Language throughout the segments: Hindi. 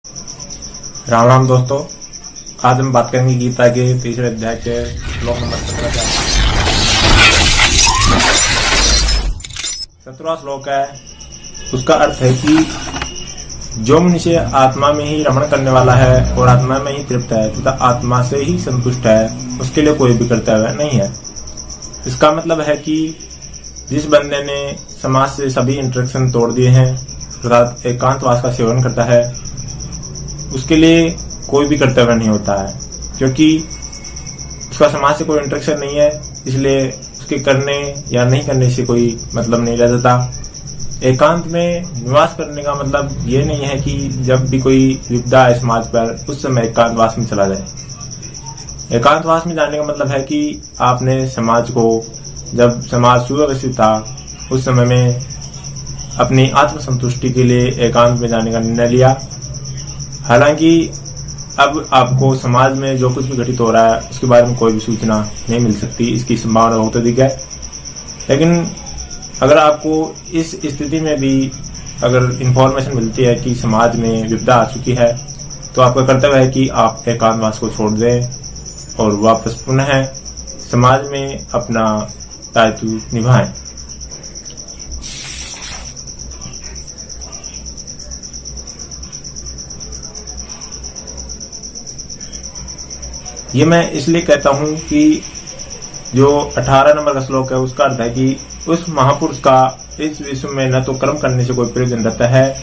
राम राम दोस्तों, आज हम बात करेंगे गीता के तीसरे अध्याय के श्लोक नंबर 17वां श्लोक है। उसका अर्थ है कि जो मनुष्य आत्मा में ही रमण करने वाला है और आत्मा में ही तृप्त है तथा आत्मा से ही संतुष्ट है, उसके लिए कोई भी कर्तव्य नहीं है। इसका मतलब है कि जिस बंदे ने समाज से सभी इंटरेक्शन तोड़ दिए हैं अर्थात एकांतवास का सेवन करता है, उसके लिए कोई भी कर्तव्य नहीं होता है, क्योंकि उसका समाज से कोई इंटरेक्शन नहीं है। इसलिए उसके करने या नहीं करने से कोई मतलब नहीं रह जाता। एकांत में निवास करने का मतलब ये नहीं है कि जब भी कोई विपदा है समाज पर उस समय एकांतवास में चला जाए। एकांतवास में जाने का मतलब है कि आपने समाज को, जब समाज सुव्यवस्थित था उस समय में अपनी आत्मसंतुष्टि के लिए एकांत में जाने का निर्णय लिया। हालांकि अब आपको समाज में जो कुछ भी घटित हो रहा है उसके बारे में कोई भी सूचना नहीं मिल सकती, इसकी संभावना बहुत अधिक है। लेकिन अगर आपको इस स्थिति में भी अगर इंफॉर्मेशन मिलती है कि समाज में विपदा आ चुकी है, तो आपका कर्तव्य है कि आप एकांतवास को छोड़ दें और वापस पुनः समाज में अपना दायित्व निभाएं। ये मैं इसलिए कहता हूं कि जो 18 नंबर का श्लोक है उसका अर्थ है कि उस महापुरुष का इस विश्व में न तो कर्म करने से कोई प्रयोजन रहता है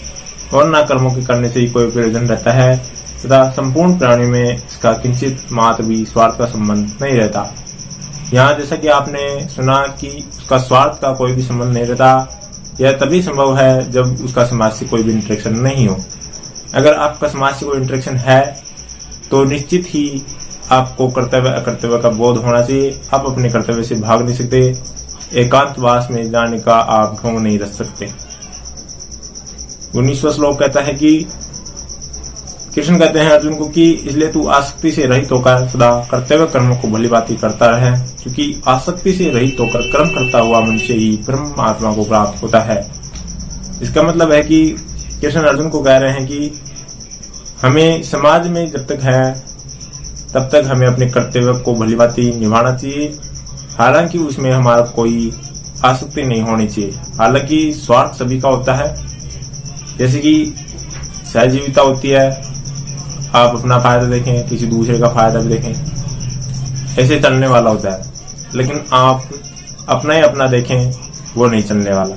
और न कर्मों के करने से ही कोई प्रयोजन रहता है तथा संपूर्ण प्राणी में इसका किंचित मात्र भी स्वार्थ का संबंध नहीं रहता। यहाँ जैसा कि आपने सुना कि उसका स्वार्थ का कोई भी संबंध नहीं रहता, यह तभी संभव है जब उसका समाज से कोई भी इंटरेक्शन नहीं हो। अगर आपका समाज से कोई इंटरेक्शन है तो निश्चित ही आपको कर्तव्य अकर्तव्य का बोध होना चाहिए। आप अपने कर्तव्य से भाग नहीं सकते, एकांतवास में जाने का आप ढोंग नहीं रच सकते। 19वां श्लोक कहता है कि कृष्ण कहते हैं अर्जुन को कि इसलिए तू आसक्ति से रहित होकर सदा कर्तव्य कर्मों को भली भांति करता रहे, क्योंकि आसक्ति से रहित होकर कर्म करता हुआ मनुष्य ही ब्रह्म आत्मा को प्राप्त होता है। इसका मतलब है कि कृष्ण अर्जुन को कह रहे हैं कि हमें समाज में जब तक है तब तक हमें अपने कर्तव्य को भली भांति निभाना चाहिए, हालांकि उसमें हमारा कोई आसक्ति नहीं होनी चाहिए। हालांकि स्वार्थ सभी का होता है, जैसे कि सहजीविता होती है, आप अपना फायदा देखें, किसी दूसरे का फायदा भी देखें, ऐसे चलने वाला होता है। लेकिन आप अपना ही अपना देखें, वो नहीं चलने वाला।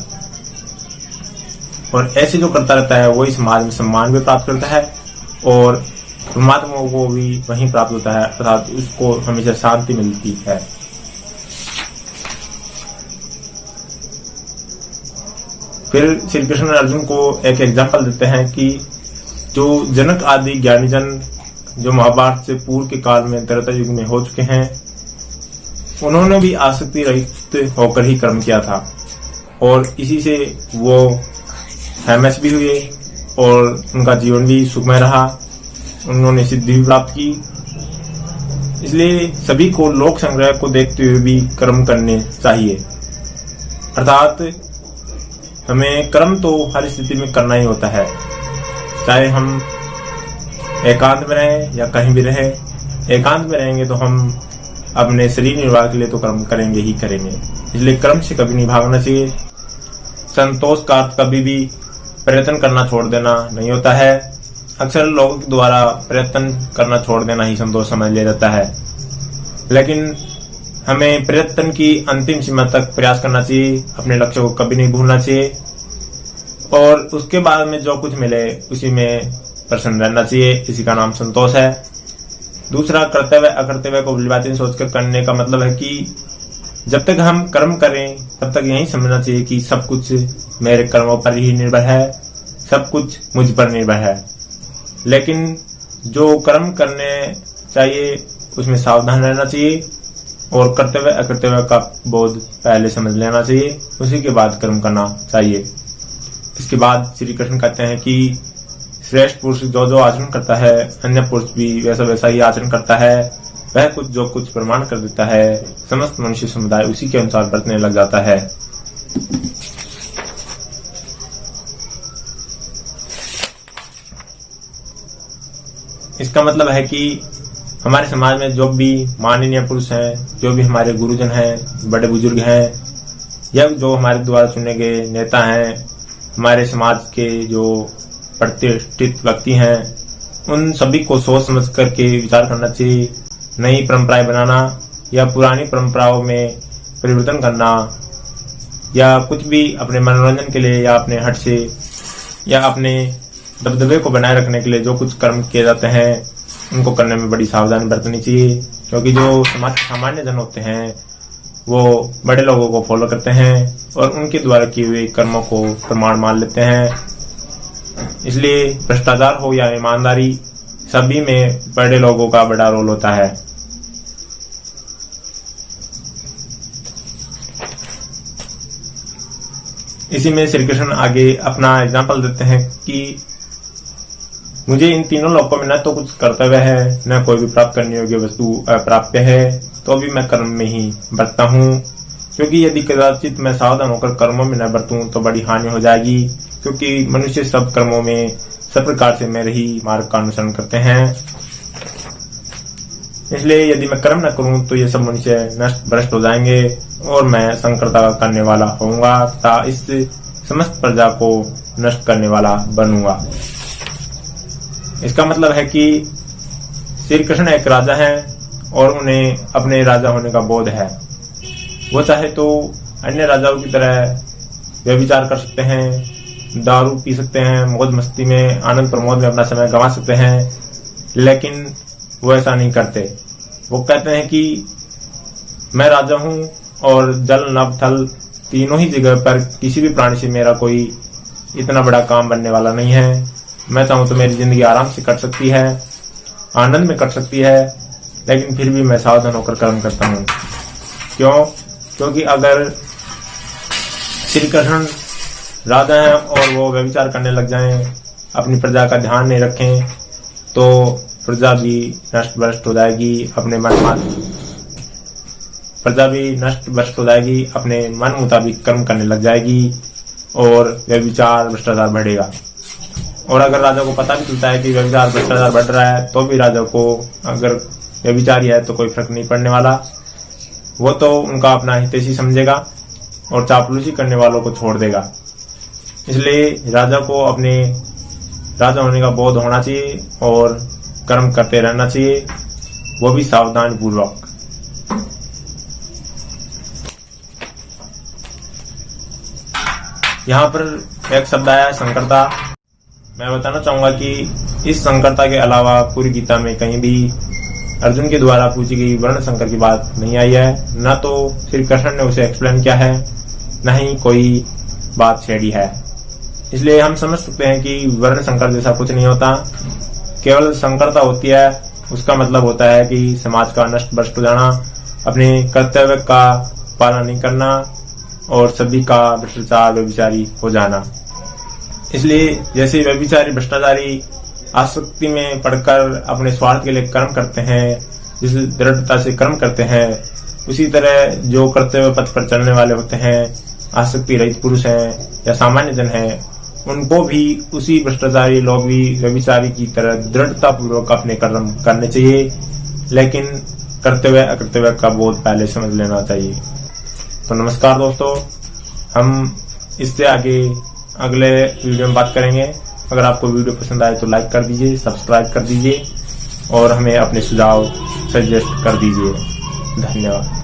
और ऐसे जो करता रहता है वही समाज में सम्मान भी प्राप्त करता है और परमात्मा को भी वहीं प्राप्त होता है, अर्थात उसको हमेशा शांति मिलती है। फिर श्री कृष्ण अर्जुन को एक एग्जाम्पल देते हैं कि जो जनक आदि ज्ञानी जन जो महाभारत से पूर्व के काल में त्रेता युग में हो चुके हैं, उन्होंने भी आसक्ति रहित होकर ही कर्म किया था और इसी से वो फेमस भी हुए और उनका जीवन भी सुखमय रहा, उन्होंने सिद्धि भी प्राप्त की। इसलिए सभी को लोक संग्रह को देखते हुए भी कर्म करने चाहिए। अर्थात हमें कर्म तो हर स्थिति में करना ही होता है, चाहे हम एकांत में रहें या कहीं भी रहें। एकांत में रहेंगे तो हम अपने शरीर निर्वाह के लिए तो कर्म करेंगे ही करेंगे, इसलिए कर्म से कभी नहीं भागना चाहिए। संतोष का अर्थ कभी भी प्रयत्न करना छोड़ देना नहीं होता है। अक्सर लोगों के द्वारा प्रयत्न करना छोड़ देना ही संतोष समझ लिया जाता है, लेकिन हमें प्रयत्न की अंतिम सीमा तक प्रयास करना चाहिए, अपने लक्ष्य को कभी नहीं भूलना चाहिए और उसके बाद में जो कुछ मिले उसी में प्रसन्न रहना चाहिए। इसी का नाम संतोष है। दूसरा, कर्तव्य अकर्तव्य को भली भांति सोचकर करने का मतलब है कि जब तक हम कर्म करें तब तक यही समझना चाहिए कि सब कुछ मेरे कर्मों पर ही निर्भर है, सब कुछ मुझ पर निर्भर है। लेकिन जो कर्म करने चाहिए उसमें सावधान रहना चाहिए और कर्तव्य अकर्तव्य का बोध पहले समझ लेना चाहिए, उसी के बाद कर्म करना चाहिए। इसके बाद श्री कृष्ण कहते हैं कि श्रेष्ठ पुरुष जो जो आचरण करता है अन्य पुरुष भी वैसा वैसा ही आचरण करता है, वह कुछ जो कुछ प्रमाण कर देता है, समस्त मनुष्य समुदाय उसी के अनुसार बरतने लग जाता है। इसका मतलब है कि हमारे समाज में जो भी माननीय पुरुष हैं, जो भी हमारे गुरुजन हैं, बड़े बुजुर्ग हैं, या जो हमारे द्वारा चुने गए नेता हैं, हमारे समाज के जो प्रतिष्ठित व्यक्ति हैं, उन सभी को सोच समझ करके विचार करना चाहिए। नई परंपराएं बनाना या पुरानी परंपराओं में परिवर्तन करना या कुछ भी अपने मनोरंजन के लिए या अपने हट से या अपने दबदबे को बनाए रखने के लिए जो कुछ कर्म किए जाते हैं उनको करने में बड़ी सावधानी बरतनी चाहिए, क्योंकि जो समाज के सामान्य जन होते हैं वो बड़े लोगों को फॉलो करते हैं और उनके द्वारा किए हुए कर्मों को प्रमाण मान लेते हैं। इसलिए भ्रष्टाचार हो या ईमानदारी, सभी में बड़े लोगों का बड़ा रोल होता है। इसी में श्री कृष्ण आगे अपना एग्जाम्पल देते हैं कि मुझे इन तीनों लोकों में न तो कुछ कर्तव्य है, न कोई भी प्राप्त करने योग्य वस्तु अप्राप्य है, तो भी मैं कर्म में ही बरतता हूँ, क्योंकि यदि कदाचित मैं सावधान होकर कर्मों में न बरतूं तो बड़ी हानि हो जाएगी, क्योंकि मनुष्य सब कर्मों में सब प्रकार से मेरे ही मार्ग का अनुसरण करते हैं। इसलिए यदि मैं कर्म न करूं तो ये सब मनुष्य नष्ट भ्रष्ट हो जाएंगे और मैं संकरता करने वाला होऊंगा तथा इस समस्त प्रजा को नष्ट करने वाला बनूंगा। इसका मतलब है कि श्री कृष्ण एक राजा हैं और उन्हें अपने राजा होने का बोध है। वो चाहे तो अन्य राजाओं की तरह व्यभिचार कर सकते हैं, दारू पी सकते हैं, मौज मस्ती में आनंद प्रमोद में अपना समय गंवा सकते हैं, लेकिन वो ऐसा नहीं करते। वो कहते हैं कि मैं राजा हूं और जल नभ थल तीनों ही जगह पर किसी भी प्राणी से मेरा कोई इतना बड़ा काम बनने वाला नहीं है। मैं चाहूं तो मेरी जिंदगी आराम से कट सकती है, आनंद में कट सकती है, लेकिन फिर भी मैं सावधान होकर कर्म करता हूं। क्यों? क्योंकि अगर श्री कृष्ण राजा हैं और वो व्यभिचार करने लग जाएं, अपनी प्रजा का ध्यान नहीं रखें, तो प्रजा भी नष्ट भ्रष्ट हो जाएगी, प्रजा भी नष्ट भ्रष्ट हो जाएगी, अपने मन मुताबिक कर्म करने लग जाएगी और व्यभिचार भ्रष्टाचार बढ़ेगा। और अगर राजा को पता भी चलता है कि व्यभिचार भ्रष्टाचार बढ़ रहा है, तो भी राजा को अगर व्यभिचारी है तो कोई फर्क नहीं पड़ने वाला। वो तो उनका अपना हितैषी समझेगा और चापलूसी करने वालों को छोड़ देगा। इसलिए राजा को अपने राजा होने का बोध होना चाहिए और कर्म करते रहना चाहिए, वो भी सावधानी पूर्वक। यहाँ पर एक शब्द आया संकरता। मैं बताना चाहूंगा कि इस संकरता के अलावा पूरी गीता में कहीं भी अर्जुन के द्वारा पूछी गई वर्ण संकर की बात नहीं आई है। न तो श्री कृष्ण ने उसे एक्सप्लेन किया है, न ही कोई बात छेड़ी है। इसलिए हम समझ सकते हैं कि वर्ण संकर जैसा कुछ नहीं होता। केवल संकरता होती है, उसका मतलब होता है कि समाज का नष्ट भ्रष्ट हो जाना, अपने कर्तव्य का पालन नहीं करना और सभी का भ्रष्टाचार व्यभिचारी हो जाना। इसलिए जैसे व्यभिचारी भ्रष्टाचारी आसक्ति में पड़कर अपने स्वार्थ के लिए कर्म करते हैं, जिस दृढ़ता से कर्म करते हैं, उसी तरह जो कर्तव्य पथ पर चलने वाले होते हैं, आसक्ति रहित पुरुष हैं या सामान्य जन हैं, उनको भी उसी भ्रष्टाचारी लोग भी व्यभिचारी की तरह दृढ़ता पूर्वक अपने कर्म करने चाहिए, लेकिन कर्तव्य अकर्तव्य का बोध पहले समझ लेना चाहिए। तो नमस्कार दोस्तों, हम इससे आगे अगले वीडियो में बात करेंगे। अगर आपको वीडियो पसंद आए तो लाइक कर दीजिए, सब्सक्राइब कर दीजिए और हमें अपने सुझाव सजेस्ट कर दीजिए। धन्यवाद।